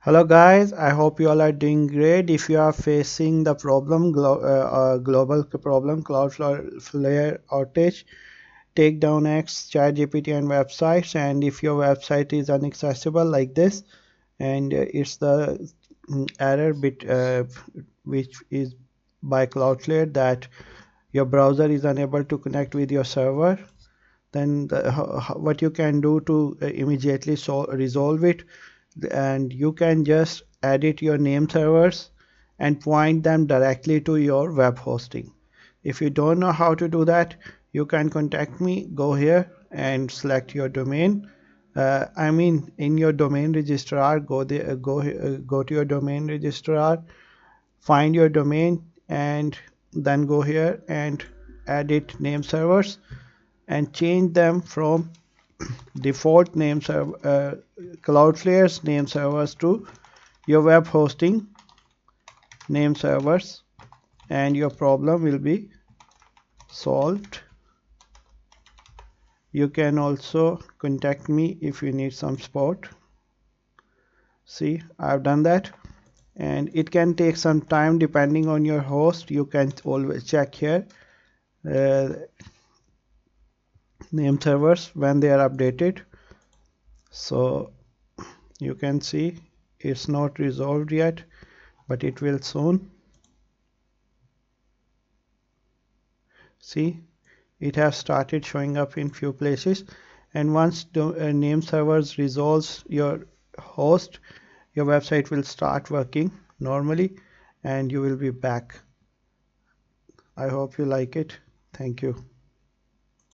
Hello guys, I hope you all are doing great. If you are facing the problem, global problem, Cloudflare outage, take down X, ChatGPT and websites, and if your website is inaccessible like this, and it's the error bit which is by Cloudflare that your browser is unable to connect with your server, then what you can do to immediately resolve it, and you can just edit your name servers and point them directly to your web hosting. If you don't know how to do that, you can contact me. Go here and select your domain. In your domain registrar, go there, go to your domain registrar, find your domain, and then go here and edit name servers and change them from default name server Cloudflare's name servers to your web hosting name servers, and your problem will be solved. You can also contact me if you need some support. See, I've done that, and it can take some time depending on your host. You can always check here uh, name servers when they are updated. So you can see it's not resolved yet, but it will soon. See, it has started showing up in few places, and once the name servers resolves your host, your website will start working normally and you will be back. I hope you like it. Thank you.